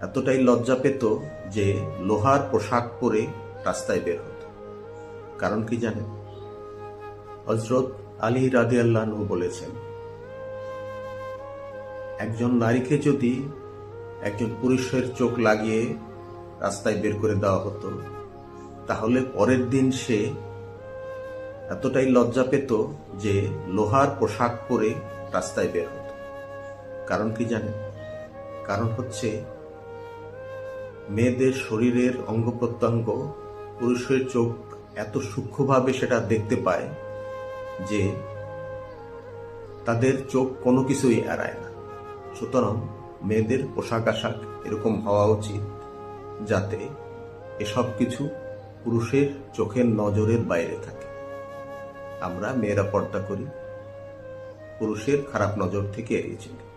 এতটাই লজ্জা পেত যে লোহার পোশাক পরে রাস্তায় বের হতো। কারণ কি জানেন? হযরত আলী রাদিয়াল্লাহু আনহু বলেছেন, একজন নারীকে যদি একজন পুরুষের চোখ লাগিয়ে রাস্তায় বের করে দেওয়া হতো, তাহলে পরের দিন সে এতটাই লজ্জা পেত যে লোহার পোশাক পরে রাস্তায় বের হতো। কারণ কি জানেন? কারণ হচ্ছে মেয়েদের শরীরের অঙ্গ প্রত্যঙ্গ পুরুষের চোখ এত সূক্ষ্মভাবে সেটা দেখতে পায় যে তাদের চোখ কোনো কিছুই এড়ায় না। সুতরাং মেয়েদের পোশাক আশাক এরকম হওয়া উচিত যাতে এসব কিছু পুরুষের চোখের নজরের বাইরে থাকে। আমরা মেয়েরা পর্দা করি পুরুষের খারাপ নজর থেকে এড়িয়ে চলি।